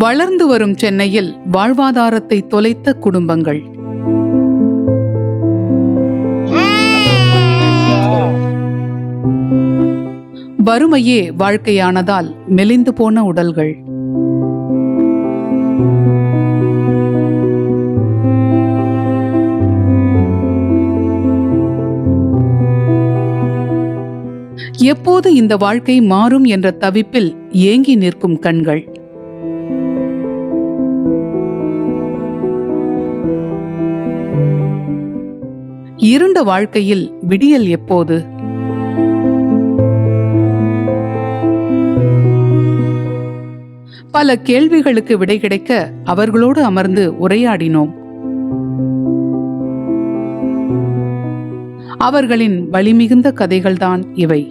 வளர்ந்து வரும் சென்னையில் வாழ்வாதாரத்தை தொலைத்த குடும்பங்கள். வறுமையே வாழ்க்கையானதால் மெலிந்து போன உடல்கள். எப்போது இந்த வாழ்க்கை மாறும் என்ற தவிப்பில் ஏங்கி நிற்கும் கண்கள். இருண்ட வாழ்க்கையில் விடியல் எப்போது? பல கேள்விகளுக்கு விடை கிடைக்க அவர்களோடு அமர்ந்து உரையாடினோம். அவர்களின் வலிமிகுந்த கதைகள்தான் இவை.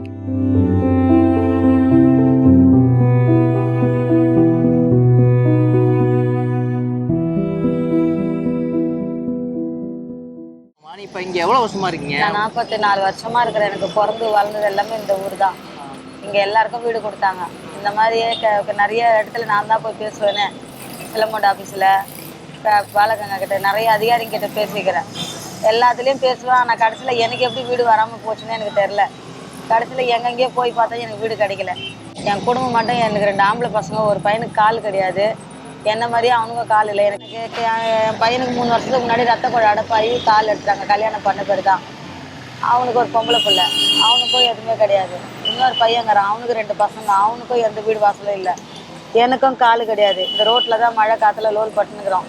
இப்போ இங்கே எவ்வளோ வருஷமா இருக்கீங்க? நான் 44 வருஷமா இருக்கிறேன். எனக்கு பிறந்து வளர்ந்தது எல்லாமே இந்த ஊர் தான். இங்கே எல்லாருக்கும் வீடு கொடுத்தாங்க. இந்த மாதிரியே நிறைய இடத்துல நான் தான் போய் பேசுவேனே. சிலம்பொண்ட ஆஃபீஸில், பாலகங்க கிட்ட, நிறைய அதிகாரிங்க கிட்ட பேசிக்கிறேன். எல்லாத்துலேயும் பேசுவேன். ஆனால் கடைசியில் எனக்கு எப்படி வீடு வராமல் போச்சுன்னு எனக்கு தெரில. கடைசியில் எங்கெங்கேயோ போய் பார்த்தா எனக்கு வீடு கிடைக்கல. என் குடும்பம் மட்டும், எனக்கு 2 ஆம்பளை பசங்க, ஒரு பையனுக்கு கால் கிடையாது. என்ன மாதிரியே அவனுங்க கால் இல்லை. எனக்கு என் பையனுக்கு 3 வருஷத்துக்கு முன்னாடி ரத்த குழ அடைப்பாகி கால் எடுத்தாங்க. கல்யாணம் பண்ண பேர் தான். அவனுக்கு ஒரு பொம்பளை பிள்ளை, அவனுக்கும் எதுவுமே கிடையாது. இன்னொரு பையங்கிறான், அவனுக்கு 2 பசங்க, அவனுக்கும் எந்த வீடு வாசலும் இல்லை. எனக்கும் கால் கிடையாது. இந்த ரோட்டில் தான் மழை காற்றுல லோல் பட்டுனுக்குறோம்.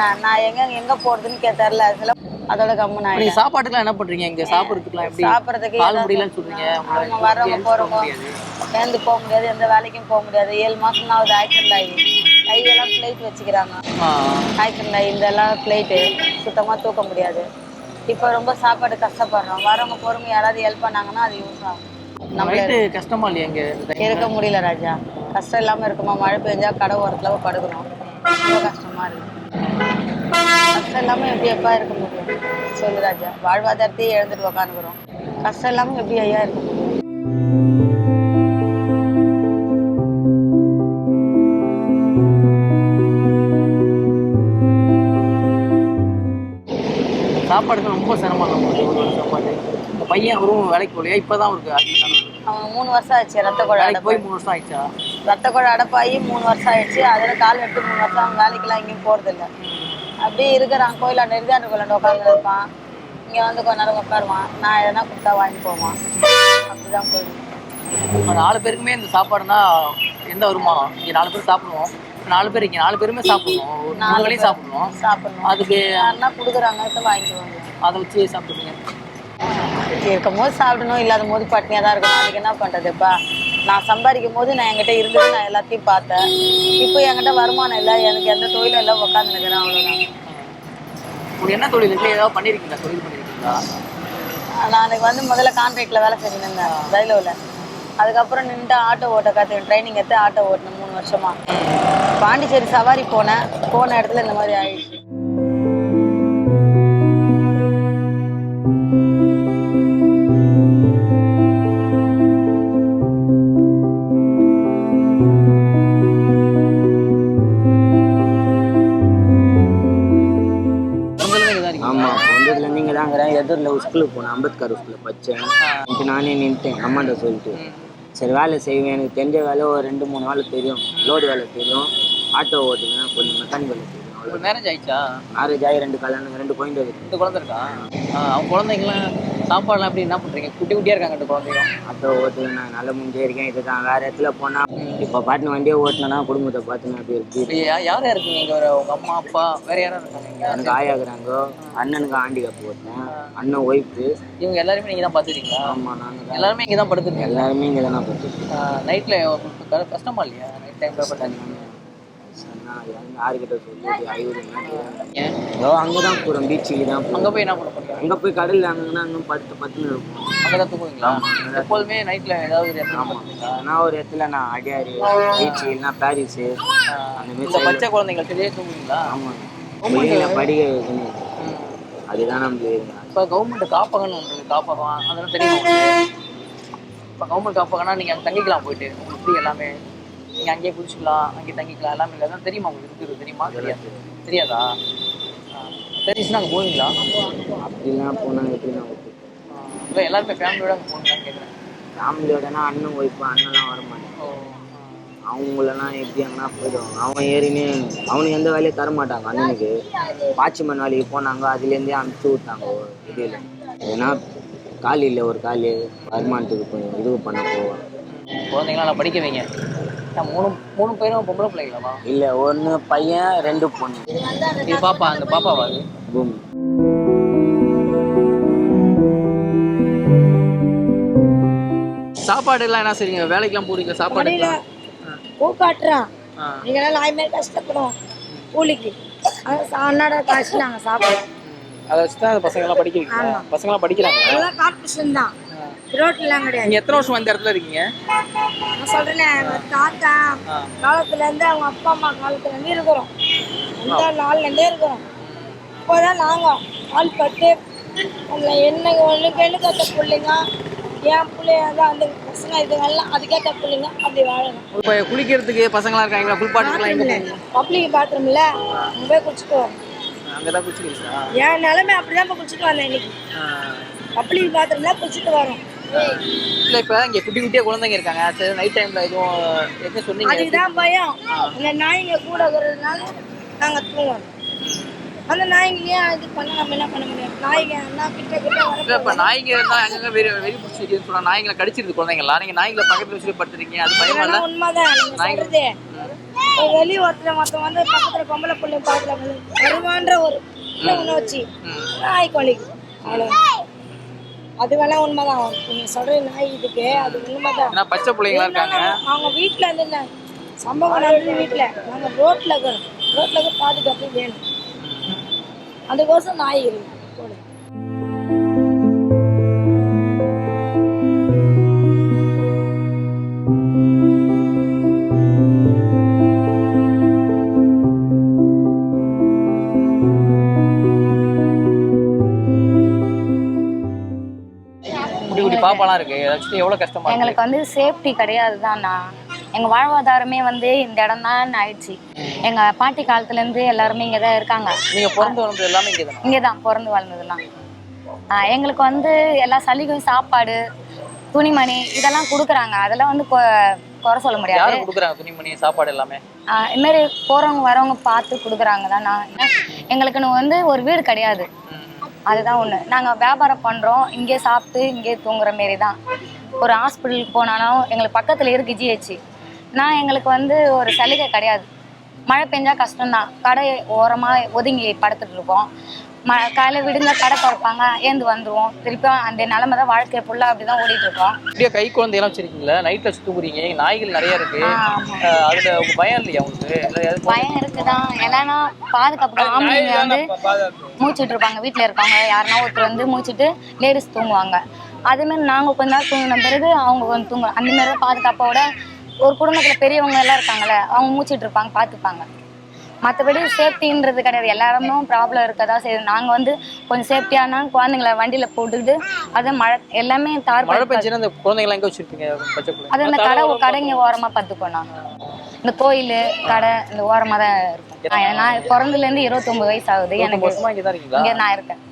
நான் எங்கே போகிறதுன்னு தெரில. அதில் அதோட கம்மு நான் சாப்பாட்டுக்குலாம் என்ன பண்ணுறீங்க? இங்கே சாப்பிட்றதுக்குலாம் எப்படி? சாப்பிட்றதுக்கு முடியலன்னு சொல்கிறீங்க. அவங்க வர்றவங்க போகிறவங்க சேர்ந்து போக முடியாது, எந்த வேலைக்கும் போக முடியாது. 7 மாதம் தான் ஆகுது ஆக்சிடென்ட் ஆகி. கையெல்லாம் பிளேட் வச்சுக்கிறாங்க. ஆக்சிடென்ட் ஆகி இதெல்லாம் பிளேட்டு சுத்தமாக தூக்க முடியாது. இப்போ ரொம்ப சாப்பாடு கஷ்டப்படுறோம். வரவங்க பொறுமை யாராவது ஹெல்ப் பண்ணாங்கன்னா அது யூஸ் ஆகும். நம்மளுக்கு கஷ்டமா இல்லையா இங்கே இருக்க முடியல ராஜா? கஷ்டம் இல்லாமல் இருக்குமா? மழை பெஞ்சா கடை ஓரத்தில் படுக்கணும். ரொம்ப கஷ்டமா இருக்கு. கஷ்டம் இல்லாமல் எப்படி எப்பா இருக்க முடியும் சொல்லு ராஜா? வாழ்வாதாரத்தையே இழந்துட்டு உக்காந்துக்கிறோம். கஷ்டம் இல்லாமல் எப்படி ஐயா இருக்க முடியும்? சாப்பாடுக்கு ரொம்ப சிரமம். சாப்பாடு இந்த பையன் அவரும் வேலைக்கு போகலையா? இப்போதான் அவருக்கு அவங்க 3 வருஷம் ஆயிடுச்சு. ரத்த குழ போய் 3 வருஷம் ஆயிடுச்சா? ரத்த குழ அடைப்பாகி 3 வருஷம் ஆயிடுச்சு. அதில் கால் எடுத்து 3 வருஷம் அவங்க வேலைக்கெல்லாம் எங்கேயும் போகிறதில்ல. அப்படியே இருக்கிறான். கோயிலாண்ட நெருதாண்டு கோயிலாண்ட உட்காந்து இருப்பான். இங்கே வந்து கொஞ்ச நேரம் உட்காருவான். நான் எதனா கொடுத்தா வாங்கி போவான். அப்படிதான் போயிடுது. 4 பேருக்குமே இந்த சாப்பாடுனா எந்த வருமானம்? இங்கே 4 பேர் சாப்பிடுவோம். 4 பேர் இங்கே 4 பேருமே சாப்பிடுவோம். 4 வேளையும் சாப்பிடணும். அதுக்கு யாருன்னா கொடுக்குறாங்க, வாங்கிக்குவாங்க. அதை வச்சு சாப்பிடுவீங்க? இருக்கும் போது சாப்பிடணும், இல்லாத போது பட்னியாக தான் இருக்கணும். அதுக்கு என்ன பண்ணுறதுப்பா? நான் சம்பாதிக்கும் போது நான் என்கிட்ட இருந்தது, நான் எல்லாத்தையும் பார்த்தேன். இப்போ என்கிட்ட வருமானம் இல்லை, எனக்கு எந்த தொழிலும் எல்லாம் உட்காந்து நிற்கிறேன். அவ்வளோதான். உங்களுக்கு என்ன தொழில் இல்லை? ஏதாவது பண்ணியிருக்கீங்களா? தொழில் பண்ணியிருக்கீங்களா? நான் வந்து முதல்ல கான்ட்ராக்டில் வேலை செஞ்சுருந்தேன் ரயில்வேல. அதுக்கப்புறம் நின்று ஆட்டோ ஓட்ட கற்றுக்கேன். ட்ரைனிங் எடுத்து ஆட்டோ ஓட்டினேன் 3 வருஷமா. பாண்டிச்சேரி சவாரி போன இடத்துல இந்த மாதிரி ஆயிடுச்சு. எதிரில் ஸ்கூலுக்கு போனேன். அம்பேத்கர் ஸ்கூலில் படித்தேன். இப்போ நானே நின்ட்டேன் அம்மாண்ட சொல்லிட்டு. சரி வேலை செய்வேன். எனக்கு தெரிஞ்ச வேலை ஒரு 2-3 வேலை தெரியும். லோடு வேலை தெரியும், ஆட்டோ ஓட்டுவேன், கொஞ்சம் மெக்கானிக் வேலை தெரியும். அவ்வளோ மேரேஜ் ஆயிடுச்சா? மேரேஜ் ஆகி 2 கல்யாணம், 2 குழந்தை இருக்கு. 2 குழந்தை இருக்கா? அவங்க குழந்தைங்களாம் சாப்பாடுலாம் எப்படி என்ன பண்ணுறீங்க? குட்டி குட்டியாக இருக்காங்க 2 குழந்தைங்க. ஆட்டோ ஓட்டுவேன். நான் நல்லா முடிஞ்சே இருக்கேன். இதுதான் வேறு இடத்துல போனால் இப்போ பாட்டுன்னு வண்டியை ஓட்டினா குடும்பத்தை பார்த்துன்னு அப்படி இருக்கு. யார் யார் இருக்கீங்க இங்கே? உங்கள் அம்மா அப்பா வேறு யாரும் இருக்காங்க? எனக்கு ஆயாக்குறாங்க. அண்ணனுக்கு ஆண்டி கப்பு ஓட்டினேன். அண்ணன் ஒய்ஃபு. இவங்க எல்லாருமே நீங்கள் தான் பார்த்துருக்கீங்களா? ஆமாம், நாங்கள் எல்லாருமே இங்கே தான் படுத்துருக்கீங்க? எல்லாருமே இங்கே தானே படுத்துருக்கோம். நைட்டில் உங்களுக்கு கஷ்டமா இல்லையா? நைட் டைமில் பட்டாங்க யாருக்கிட்ட சொல்லிட்டு 50 அங்கே தான் போகிறோம். பீச்சுக்கு தான். அங்கே போய் என்ன பண்ண போறீங்க? அங்கே போய் கடலில் அங்கன்னா இன்னும் பத்துன்னு இருக்கும். அங்கே தான் தூங்குவீங்களா? எப்போதுமே நைட்டில் ஏதாவது நான் ஒரு இடத்துல நான் அடியாரி பீச்சு இல்லைன்னா பாரிஸு அந்த மாதிரி பச்சை குழந்தைங்க சரியாக தூங்குவீங்களா? ஆமாம், பிள்ளைங்களை படிக்க வைக்கணும். அதுதான் நம்மளுக்கு. இப்போ கவர்மெண்ட் காப்பகம்னு ஒன்று காப்பகம் அதெல்லாம் தெரியும். இப்போ கவர்மெண்ட் காப்பகம்னா நீங்கள் அங்கே தங்கிக்கலாம் போயிட்டு உங்களுக்கு எல்லாமே நீங்கள் அங்கேயே குளிச்சுக்கலாம், அங்கேயே தங்கிக்கலாம் எல்லாமே இல்லை. அதெல்லாம் தெரியுமா உங்களுக்கு? இருக்குது தெரியுமா? தெரியாதா? தெரிஞ்சுன்னா அங்கே போவீங்களா? அப்படிலாம் போனால் எப்படின்னா இல்லை எல்லாருமே ஃபேமிலியோட அங்கே போகணுங்களான்னு கேட்குறேன். ஃபேமிலியோடனா அண்ணன் ஒய்ஃபு அண்ணன்லாம் வரமாட்டேன். அவங்களெல்லாம் எப்படி அங்கன்னா போயிடுவாங்க. அவன் ஏறினே அவனுக்கு எந்த வேலையும் தர மாட்டாங்க. அண்ணனுக்கு வாட்ச்மேன் வேலைக்கு போனாங்க, அதுலேருந்தே அனுப்பிச்சி விட்டாங்க. இதில் ஏன்னா காலையில் ஒரு காலி வருமானத்துக்கு கொஞ்சம் இது பண்ண போவேன். குழந்தைங்களாம் நல்லா படிக்க வைங்க. மூணு பேரும் பொம்பளை பிள்ளைங்களாமா? இல்லை, 1 பையன் 2 பொண்ணு. இது பாப்பா, அந்த பாப்பாவா அது? பூமி. சாப்பாடு எல்லாம் என்ன செய்றீங்க? வேலைக்கெல்லாம் போறீங்க? சாப்பாடு பூ காட்டுறான், நீங்களாம் நாய் மாதிரி கஷ்டப்படும் கூலிக்கு. அண்ணாட காசு நாங்கள் சாப்பிடுவோம். அதை வச்சு தான் பசங்களாம் படிக்க வைக்கிறீங்க. பசங்களாம் படிக்கிறாங்க? அதெல்லாம் கார்பரேஷன் தான், ரோட்லாம் கிடையாது. நீங்கள் எத்தனை வருஷம் இந்த இடத்துல இருக்கீங்க? நான் சொல்றேனே, எங்கள் தாத்தா காலத்துலேருந்து அவங்க அப்பா அம்மா காலத்துலேருந்து இருக்கிறோம். அந்த நாள்லேருந்தே இருக்கிறோம். இப்போதான் நாங்கள் ஆள் பட்டு என்னங்க ஒன்றுக்கு என்ன கற்ற பிள்ளைங்க, என் பிள்ளைங்க தான் அந்த பசங்க இதுங்கெல்லாம் அதுக்கேற்ற பிள்ளைங்க அப்படி வாழணும். இப்போ குளிக்கிறதுக்கு பசங்களாம் இருக்காங்களா? குளிப்பாட்டுலாம் எங்கே போவீங்க? பப்ளிக் பாத்ரூம்ல அங்கே போய் குளிச்சுட்டு வரோம். அங்கே தான் குளிச்சுக்கிறீங்களா? என் நிலைமை அப்படிதான் இப்போ குளிச்சுட்டு வந்தேன் இன்னைக்கு. பப்ளிக் பாத்ரூம்ல குளிச்சுட்டு வரோம். இல்லை இப்போ இங்கே குட்டி குட்டியாக குழந்தைங்க இருக்காங்க. சரி, நைட் டைமில் எதுவும் என்ன சொன்னீங்க? அதுதான் பயம். இந்த நாய்ங்க கூட இருக்கிறதுனால நாங்கள் தூங்குவோம். அந்த நாய்ங்களையே இது பண்ண நம்ம என்ன பண்ண முடியும்? நாய்ங்க என்ன கிட்ட இல்லை இப்போ நாய்ங்க இருந்தால் அங்கங்கே வெறி பிடிச்சிருக்குன்னு சொன்னால் நாய்ங்களை கடிச்சிருது குழந்தைங்களாம். நீங்கள் நாய்ங்களை பக்கத்தில் வச்சுட்டு படுத்துறீங்க, அது பயமா இல்லை? உண்மைதான் நீங்க சொல்றது. வெளி ஒருத்தர் மொத்தம் வந்து பக்கத்துல பொம்பளை பிள்ளை பார்க்கல வருவான்ற ஒரு உணர்ச்சி நாய் கொலைக்கு அவ்வளோ. அது வேணா உண்மைதான். நீங்க சொல்ற நாய் இதுக்கு அது உண்மைதான். பச்சை பிள்ளைங்களா இருக்காங்க. அவங்க வீட்டுல இருந்து சம்பவம் நடந்து வீட்டுல நாங்க ரோட்ல இருக்கிறோம். ரோட்ல இருக்க பாதுகாப்பு வேணும், அதுக்கோசம் நாய் இருக்கு. பாப்பாலாம் இருக்கு. ஆக்சுவலி எவ்வளவு கஷ்டமா இருக்கு? எங்களுக்கு வந்து சேஃப்டி கிடையாது தான்ண்ணா. எங்க வாழ்வாதாரமே வந்து இந்த இடம் தான் ஆயிடுச்சு. எங்க பாட்டி காலத்துல இருந்து எல்லாருமே இங்கதான் இருக்காங்க. நீங்க பிறந்து வளர்ந்தது எல்லாமே இங்கதான்? இங்கதான் பிறந்து வளர்ந்ததுலாம். எங்களுக்கு வந்து எல்லா சலுகையும் சாப்பாடு துணிமணி இதெல்லாம் கொடுக்குறாங்க. அதெல்லாம் வந்து குறை சொல்ல முடியாது. யாரு கொடுக்குறாங்க துணிமணி சாப்பாடு எல்லாமே? இது மாதிரி போறவங்க வரவங்க பார்த்து கொடுக்குறாங்க தான். எங்களுக்குன்னு வந்து ஒரு வீடு கிடையாது, அதுதான் ஒண்ணு. நாங்க வியாபாரம் பண்றோம், இங்கே சாப்பிட்டு இங்கே தூங்குற மாரி தான். ஒரு ஹாஸ்பிட்டலுக்கு போனாலும் எங்களுக்கு பக்கத்துல இருக்கு ஜிஹெச். எங்களுக்கு வந்து ஒரு சலுகை கிடையாது. மழை பெஞ்சா கஷ்டம்தான். கடை ஓரமா ஒதுங்கி படுத்துட்டு இருக்கோம். காலையில் விடுங்க கடை திறப்பாங்க, ஏந்து வந்துருவோம். திருப்பியும் அந்த நிலைமை தான் வாழ்க்கை ஃபுல்லாக அப்படிதான் ஓடிட்டு இருக்கோம். இப்படியே கை குழந்தையெல்லாம் வச்சிருக்கீங்களா? நைட்ல வச்சு தூங்குறீங்க, நாய்கள் நிறைய இருக்கு. அதுல உங்க பயம் இல்லையா உங்களுக்கு? பயம் இருக்குதான். என்னன்னா பாதுகாப்பு ஆம்பளைங்க வந்து மூச்சுட்டு இருப்பாங்க, வீட்டுல இருக்காங்க. யாருன்னா ஒருத்தர் வந்து மூச்சுட்டு லேடிஸ் தூங்குவாங்க. அதே மாதிரி நாங்க கொஞ்ச நேரம் தூங்கின பிறகு அவங்க கொஞ்சம் தூங்குவோம். அந்த மாதிரி தான் பாதுகாப்போட. ஒரு குடும்பத்துல பெரியவங்க எல்லாம் இருக்காங்கல்ல, அவங்க மூச்சுட்டு இருப்பாங்க, பார்த்துப்பாங்க. மற்றபடி சேஃப்டின்றது கிடையாது. எல்லாருமே ப்ராப்ளம் இருக்கதான் செய்யுது. நாங்கள் வந்து கொஞ்சம் சேஃப்டியான குழந்தைங்களை வண்டியில் போட்டுக்கிட்டு அதை மழை எல்லாமே தார் குழந்தைங்களை எங்கே வச்சிருப்பீங்க? அது அந்த கடைங்க ஓரமாக பார்த்துப்போம். இந்த கோயில் கடை இந்த ஓரமாக தான் இருக்கும். நான் பிறந்ததுலேருந்து 29 வயசு ஆகுது எனக்கு. இங்கே நான் இருக்கேன்.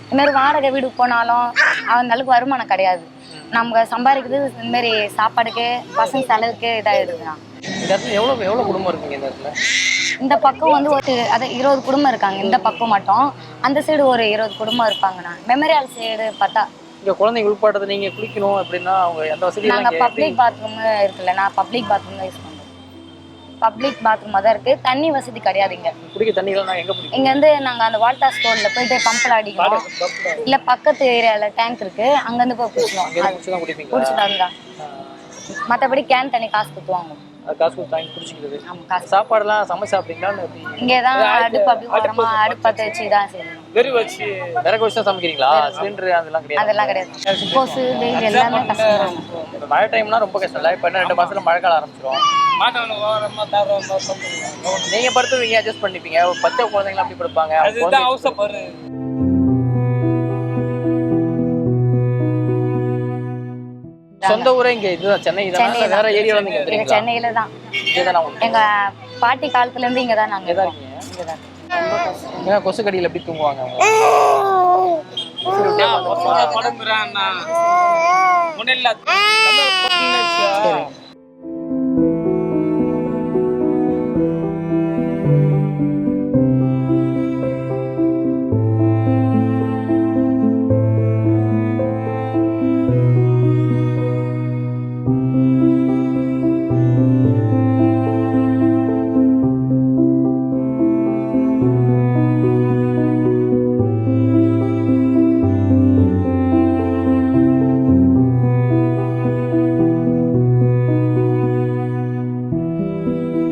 இதுமாரி வாடகை வீடு போனாலும் அந்த அளவுக்கு வருமானம் கிடையாது. நம்ம சம்பாதிக்கிறது இதுமாரி சாப்பாடுக்கு பசங்க செலவுக்கு இதாகிடுதுண்ணா. எவ்வளவு குடும்பம் இருக்குங்க இந்த இடத்துல? இந்த பக்கம் வந்து ஒரு 20 குடும்பம் இருக்காங்க. இந்த பக்கம் மட்டும். அந்த சைடு ஒரு 20 குடும்பம் இருப்பாங்கண்ணா. மெமோரியல் சைடு பார்த்தா இங்க குழந்தைங்க உள்பாட்டத்தை நீங்க குளிக்கணும் அப்படின்னா அவங்க எந்த வசதி? நாங்க பப்ளிக் பாத்ரூம் இருக்குல்ல, நான் பப்ளிக் பாத்ரூம் தான் யூஸ் பண்றேன். பப்ளிக் பாத்ரூம் தான் இருக்கு. தண்ணி வசதி கிடையாது இங்க. குடிக்க தண்ணி எல்லாம் எங்க குடிப்பீங்க? இங்க வந்து நாங்க அந்த வால்டா ஸ்டோர்ல போயிட்டு பம்பில் அடிக்கணும், இல்ல பக்கத்து ஏரியால டேங்க் இருக்கு, அங்க இருந்து போய் குடிச்சிடும். குடிச்சுட்டாங்க. மற்றபடி கேன் தண்ணி காசு கொடுத்துவாங்க. காசு கொடுத்து வாங்கி குடிச்சிக்கிறது. சாப்பாடுலாம் சமைச்சு சாப்பிடுறீங்களா? இங்கதான் அடுப்பு அப்படி ஓரமா அடுப்பத்தை வச்சு தான் செய்யணும். விறகு வச்சு தான் சமைக்கிறீங்களா? சிலிண்டர் அதெல்லாம் கிடையாது? அதெல்லாம் கிடையாது. கொசு வெயில் எல்லாமே கஷ்டம். மழை டைம்னா ரொம்ப கஷ்டம் இல்லை? இப்போ 2 மாசத்துல மழை காலம் ஆரம்பிச்சிடும். நீங்க படுத்துவீங்க, அட்ஜஸ்ட் பண்ணிப்பீங்க. பச்சை குழந்தைங்க அப்படி படுப்பாங்க. சொந்த ஊரே இங்க இதுதான் சென்னை சென்னை தான். வேற ஏரியால இருந்து எங்க வந்துறீங்களா? சென்னையில தான். இதுதான் உங்களுக்கு. எங்க பாட்டி காலத்துல இருந்து இங்க தான் நாங்க இங்கதான் இருக்கோம். இருக்கீங்க. இங்கதான். ஏன்னா கொசு கடியில எப்படி தூங்குவாங்க அவங்க? படம்